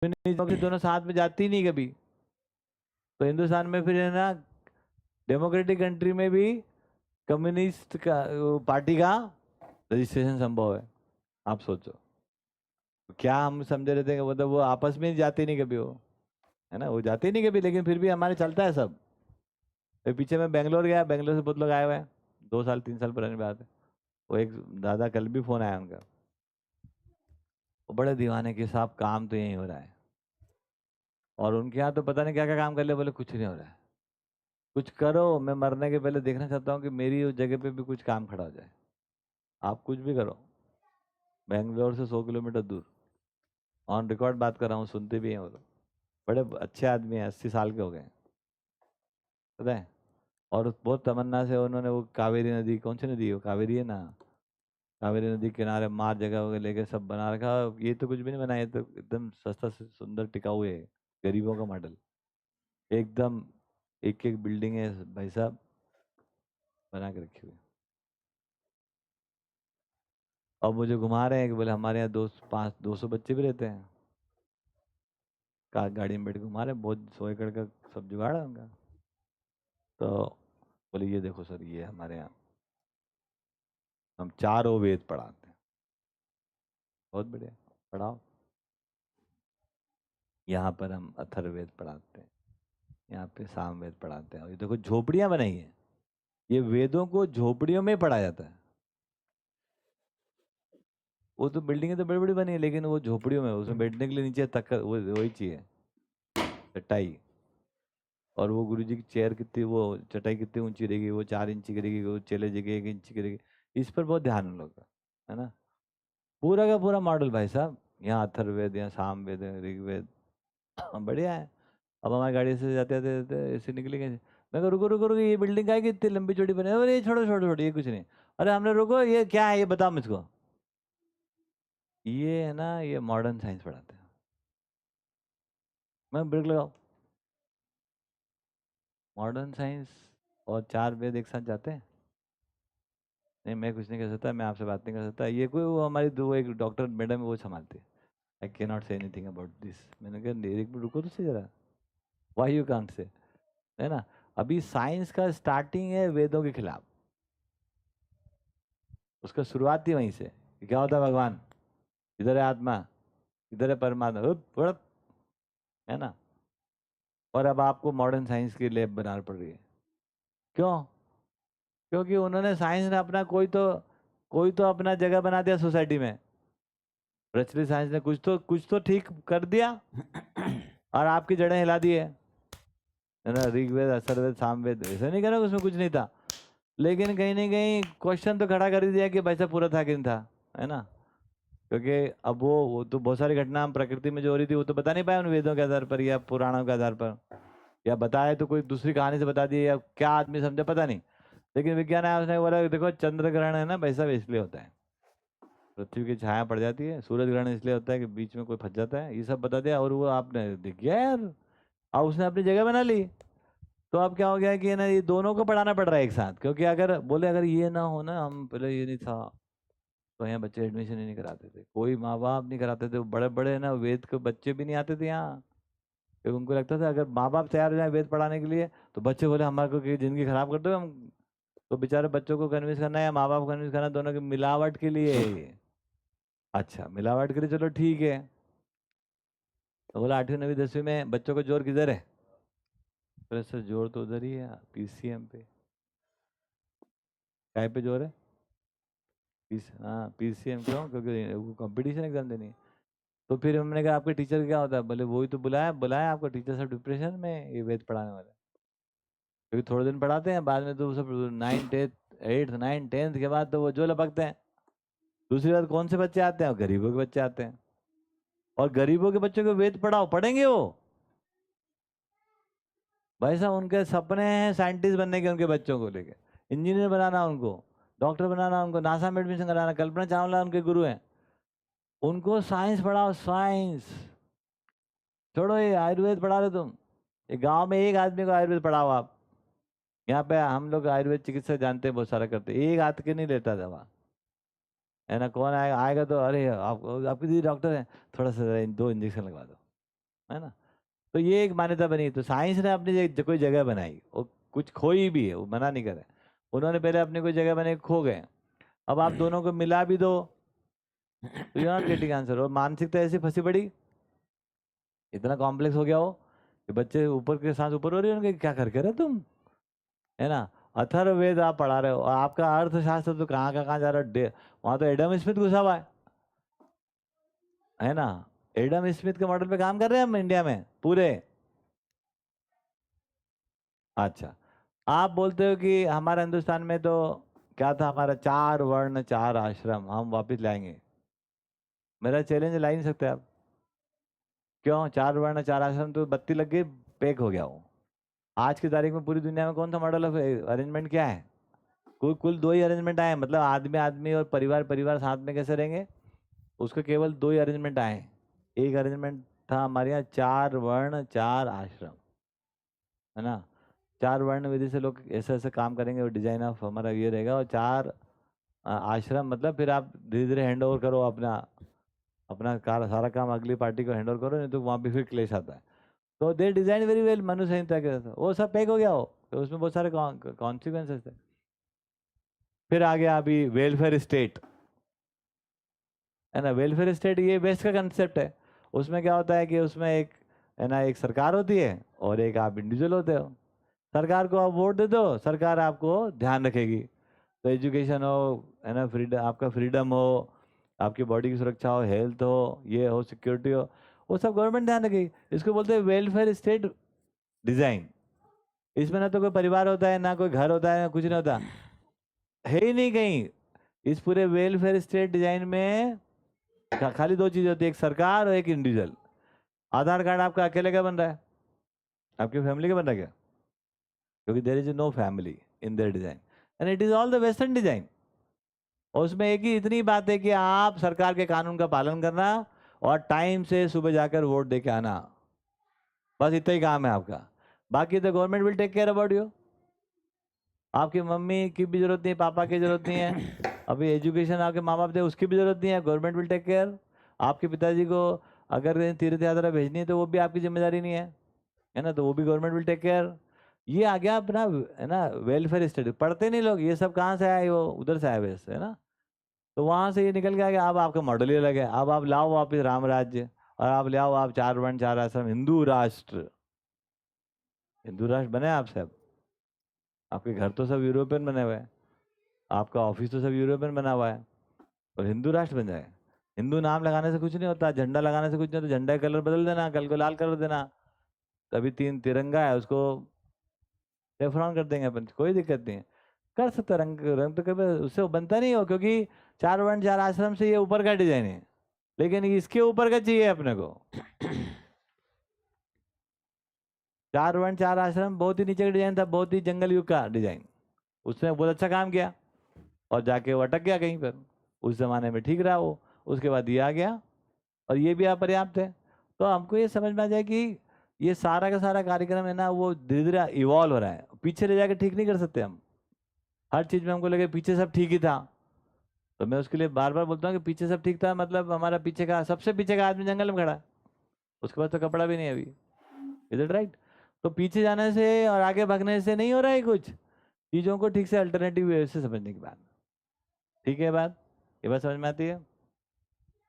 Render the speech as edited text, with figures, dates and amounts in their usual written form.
दोनों साथ में जाती ही नहीं कभी। तो हिंदुस्तान में फिर है ना, डेमोक्रेटिक कंट्री में भी कम्युनिस्ट का पार्टी का रजिस्ट्रेशन संभव है। आप सोचो क्या हम समझे रहते हैं कि मतलब वो आपस में जाते नहीं कभी, वो है ना, वो जाते नहीं कभी, लेकिन फिर भी हमारे चलता है सब। फिर पीछे मैं बेंगलोर गया, बेंगलोर से बहुत लोग आए हुए हैं, 2 साल 3 साल पुरानी बात है। वो एक दादा, कल भी फोन आया उनका, वो बड़े दीवाने के साहब काम तो यही हो रहा है, और उनके यहाँ तो पता नहीं क्या क्या काम कर ले, बोले कुछ नहीं हो रहा है। कुछ करो, मैं मरने के पहले देखना चाहता हूँ कि मेरी उस जगह पे भी कुछ काम खड़ा हो जाए। आप कुछ भी करो, बेंगलोर से 100 किलोमीटर दूर, ऑन रिकॉर्ड बात कर रहा हूँ, सुनते भी हैं वो लोग। बड़े अच्छे आदमी हैं, 80 साल के हो गए हैं, पता है। और बहुत तमन्ना से उन्होंने वो कावेरी नदी, कौन सी नदी है वो, कावेरी है ना, कावेरी नदी के किनारे मार जगह वगैरह लेके सब बना रखा। ये तो कुछ भी नहीं बना, ये तो एकदम सस्ता से सुंदर टिकाऊ है, गरीबों का मॉडल एकदम। एक एक बिल्डिंग है भाई साहब, बना के रखी हुई है। और मुझे घुमा रहे हैं कि बोले हमारे यहाँ 200 बच्चे भी रहते हैं, कार गाड़ी में बैठ के घुमा रहे हैं, बहुत 100 एकड़ का सब जुगाड़ है उनका। तो बोले ये देखो सर, ये हमारे यहाँ हम 4 वेद पढ़ाते हैं। बहुत बढ़िया, पढ़ाओ। यहाँ पर हम अथर्ववेद पढ़ाते हैं, यहाँ पे सामवेद पढ़ाते हैं। और ये देखो झोपड़ियाँ बनाई हैं, ये वेदों को झोपड़ियों में पढ़ाया जाता है। वो तो बिल्डिंगें तो बड़ी बड़ी बनी है, लेकिन वो झोपड़ियों में, उसमें बैठने के लिए नीचे तक वो वही चाहिए, चटाई। और वो गुरु जी की चेयर कितनी, वो चटाई कितनी ऊंची रहेगी, वो 4 इंच की रहेगी, वो चले जगह 1 इंच की रहेगी। इस पर बहुत ध्यान उन लोग का, है ना। पूरा का पूरा मॉडल भाई साहब, यहाँ अथर्ववेद, यहाँ सामवेद, ऋग्वेद, बढ़िया है। अब हमारी गाड़ी से जाते जाते ऐसे निकलेंगे, मैं कहा रुको रुको रुको, ये बिल्डिंग का है कि इतनी लंबी चौड़ी बनी है? अरे ये छोड़ो छोड़ो छोड़ो, ये कुछ नहीं। अरे हमने, रुको ये क्या है, ये बताओ मुझको। ये है ना, ये मॉडर्न साइंस पढ़ाते हैं। मैं ब्रेक लगाओ, मॉडर्न साइंस और 4 वेद एक साथ जाते हैं? नहीं, मैं कुछ नहीं कर सकता, मैं आपसे बात नहीं कर सकता, ये कोई वो हमारी दो एक डॉक्टर मैडम है, वो संभालती है। I can not say anything about this. मैंने कहा नहीं, एक मिनट रुको तो सही जरा, वाई यू कांट से, है ना। अभी साइंस का स्टार्टिंग है वेदों के खिलाफ, उसका शुरुआत ही वहीं से कि क्या होता है भगवान, इधर है आत्मा, इधर है परमात्मा, उड़प, है ना। और अब आपको मॉडर्न साइंस की लैब बनानी पड़ रही है। क्यों? क्योंकि उन्होंने, साइंस ने अपना कोई तो अपना जगह बना दिया सोसाइटी में। प्रचलित साइंस ने कुछ तो ठीक कर दिया, और आपकी जड़ें हिला दी है ना। ऋग्वेद, अथर्ववेद, सामवेद, ऐसा नहीं करा उसमें कुछ नहीं था, लेकिन कहीं ना कहीं क्वेश्चन तो खड़ा कर ही दिया कि भाई साहब पूरा था कि नहीं था, है ना। क्योंकि अब वो तो बहुत सारी घटना हम प्रकृति में जो हो रही थी, वो तो बता नहीं पाए उन वेदों के आधार पर या पुराणों के आधार पर, या बताए तो कोई दूसरी कहानी से बता दिए, या क्या आदमी समझे पता नहीं। लेकिन विज्ञान आया, उसने बोला कि देखो चंद्र ग्रहण है ना भाई साहब, इसलिए होता है, पृथ्वी की छाया पड़ जाती है, सूरज ग्रहण इसलिए होता है कि बीच में कोई फंस जाता है, ये सब बता दिया। और वो आपने दिख गया यार, और उसने अपनी जगह बना ली। तो अब क्या हो गया कि ना, ये दोनों को पढ़ाना पड़ रहा है एक साथ, क्योंकि अगर बोले अगर ये ना हो ना, हम पहले ये नहीं था, तो यहाँ बच्चे एडमिशन ही नहीं कराते थे, कोई माँ बाप नहीं कराते थे, बड़े बड़े ना वेद के बच्चे भी नहीं आते थे यहाँ, क्योंकि उनको लगता था अगर माँ बाप तैयार हो जाए वेद पढ़ाने के लिए, तो बच्चे बोले हमारे को की जिंदगी खराब कर दो हम। तो बेचारे बच्चों को कन्विंस करना या माँ बाप को कन्विंस करना, दोनों की मिलावट के लिए है ये। अच्छा, मिलावट के लिए चलो ठीक है। तो बोला 8वीं 9वीं 10वीं में बच्चों को जोर किधर है? तो सर जोर तो उधर ही है, पीसीएम पे। काय पे जोर है? हाँ पीसीएम, क्यों? क्योंकि वो कंपटीशन एग्जाम देनी है। तो फिर हमने कहा आपके टीचर क्या होता है? बोले वही तो बुलाया बुलाया आपका टीचर, सब डिप्रेशन में, ये वेद पढ़ाने वाले। क्योंकि थोड़े दिन पढ़ाते हैं, बाद में तो सब 9th 8th 9th 10th के बाद तो वो जो लपकते हैं। दूसरी बात, कौन से बच्चे आते हैं? गरीबों के बच्चे आते हैं, और गरीबों के बच्चों को वेद पढ़ाओ, पढ़ेंगे वो? भाई साहब उनके सपने हैं साइंटिस्ट बनने के, उनके बच्चों को लेके इंजीनियर बनाना, उनको डॉक्टर बनाना, उनको नासा में एडमिशन कराना। कल्पना चावला उनके गुरु हैं, उनको साइंस पढ़ाओ, साइंस। छोड़ो ये आयुर्वेद पढ़ा रहे तुम, ये गांव में एक आदमी को आयुर्वेद पढ़ाओ आप। यहाँ पे हम लोग आयुर्वेद चिकित्सा जानते हैं, बहुत सारा करते हैं, एक हाथ के नहीं लेता दवा, है ना। कौन आएगा? आएगा तो अरे आप, आपकी दीदी डॉक्टर है, थोड़ा सा 2 इंजेक्शन लगवा दो, है ना। तो ये एक मान्यता बनी, तो साइंस ने अपनी कोई जगह बनाई, और कुछ खोई भी है, वो मना नहीं करे। उन्होंने पहले अपनी कोई जगह बनाई, खो गए। अब आप दोनों को मिला भी दो तो यू नॉट गेटिंग आंसर। और मानसिकता ऐसी फंसी पड़ी, इतना कॉम्प्लेक्स हो गया हो कि बच्चे ऊपर के सांस ऊपर हो रही है उनके, क्या करके रहे तुम, है ना। अथर्ववेद आप पढ़ा रहे हो, और आपका अर्थशास्त्र तो कहाँ का कहाँ जा रहा है। वहां तो एडम स्मिथ घुसा हुआ है ना। एडम स्मिथ के मॉडल पे काम कर रहे हैं हम इंडिया में पूरे। अच्छा, आप बोलते हो कि हमारे हिंदुस्तान में तो क्या था, हमारा 4 वर्ण 4 आश्रम हम वापस लाएंगे। मेरा चैलेंज ला ही नहीं सकते आप। क्यों? 4 वर्ण 4 आश्रम तो बत्ती लग गई, पैक हो गया वो। आज की तारीख में पूरी दुनिया में कौन सा मॉडल ऑफ अरेंजमेंट क्या है? कुल 2 ही अरेंजमेंट आए, मतलब आदमी आदमी और परिवार परिवार साथ में कैसे रहेंगे, उसके केवल 2 ही अरेंजमेंट आए। एक अरेंजमेंट था हमारे यहाँ 4 वर्ण 4 आश्रम, है ना। 4 वर्ण विधि से लोग ऐसे ऐसे काम करेंगे, और डिजाइन ऑफ हमारा ये रहेगा। और 4 आश्रम मतलब फिर आप धीरे धीरे हैंड ओवर करो अपना अपना सारा काम अगली पार्टी को हैंड ओवर करो, नहीं तो वहाँ भी फिर क्लेश आता है। तो दे डिजाइन वेरी वेल, मनु संहिता के साथ वो सब पैक हो गया हो, तो उसमें बहुत सारे कॉन्सिक्वेंसेस थे। फिर आ गया अभी वेलफेयर स्टेट, है ना। वेलफेयर स्टेट ये वेस्ट का कंसेप्ट है। उसमें क्या होता है कि उसमें एक, है ना, एक सरकार होती है और एक आप इंडिविजुअल होते हो। सरकार को आप वोट दे दो, सरकार आपको ध्यान रखेगी। तो एजुकेशन हो, है ना, फ्रीडम, आपका फ्रीडम हो, आपकी बॉडी की सुरक्षा हो, हेल्थ हो, ये हो, सिक्योरिटी हो, वो सब गवर्नमेंट ध्यान रखेगी। इसको बोलते हैं वेलफेयर स्टेट डिजाइन। इसमें ना तो कोई परिवार होता है, ना कोई घर होता है, ना कुछ नहीं होता, है ही नहीं कहीं। इस पूरे वेलफेयर स्टेट डिजाइन में खाली 2 चीजें होती है, एक सरकार और एक इंडिविजुअल। आधार कार्ड आपका अकेले का बन रहा है, आपकी फैमिली का बन रहा है क्या? क्योंकि there is no family in their design, and it is all the western design. और उसमें एक ही इतनी बात है कि आप सरकार के कानून का पालन करना और टाइम से सुबह जाकर वोट दे के आना, बस इतना ही काम है आपका। बाकी तो government will take care about you. आपकी मम्मी की भी जरूरत नहीं, पापा की जरूरत नहीं है। अभी एजुकेशन आपके माँ बाप दे, उसकी भी जरूरत नहीं है, गवर्नमेंट विल टेक केयर। आपके पिताजी को अगर तीर्थ यात्रा भेजनी है तो वो भी आपकी जिम्मेदारी नहीं है ना, तो वो भी गवर्नमेंट विल टेक केयर। ये आ गया अपना, है ना, वेलफेयर स्टेट। पढ़ते नहीं लोग, ये सब कहाँ से आए, वो उधर से आए हुए, है ना। तो वहां से ये निकल के आ गया। अब आपका मॉडल ही अलग है। अब आप लाओ वापिस राम राज्य, और आप ले आओ आप 4 वर्ण 4 आश्रम, हिंदू राष्ट्र। हिंदू राष्ट्र बने आप सब, आपके घर तो सब यूरोपियन बने हुए हैं, आपका ऑफिस तो सब यूरोपियन बना हुआ है, और हिंदू राष्ट्र बन जाए। हिंदू नाम लगाने से कुछ नहीं होता, झंडा लगाने से कुछ नहीं होता। झंडा का कलर बदल देना, कल को लाल कलर देना, कभी 3 तिरंगा है उसको सेफ्रॉन कर देंगे अपन, कोई दिक्कत नहीं है। कर सकते रंग, रंग तो कभी उससे वो बनता नहीं हो, क्योंकि 4 वर्ण 4 आश्रम से ये ऊपर का डिजाइन है, लेकिन इसके ऊपर का चाहिए अपने को। 4 वर्ण 4 आश्रम बहुत ही नीचे का डिजाइन था, बहुत ही जंगल युग का डिजाइन। उसने बहुत अच्छा काम किया, और जाके वो अटक गया कहीं पर। उस जमाने में ठीक रहा वो, उसके बाद ये आ गया, और ये भी अपर्याप्त है। तो हमको ये समझ में आ जाए कि ये सारा का सारा कार्यक्रम है ना, वो धीरे धीरे इवॉल्व हो रहा है, पीछे ले जाके ठीक नहीं कर सकते हम। हर चीज में हमको लगे पीछे सब ठीक ही था, तो मैं उसके लिए बार बार बोलता हूँ कि पीछे सब ठीक था मतलब हमारा पीछे का, सबसे पीछे का आदमी जंगल में खड़ा है, उसके पास तो कपड़ा भी नहीं है अभी। Is it right? तो पीछे जाने से और आगे भागने से नहीं हो रहा है कुछ, चीजों को ठीक से अल्टरनेटिव वे से समझने की बात। ठीक है बात, ये बात समझ में आती है?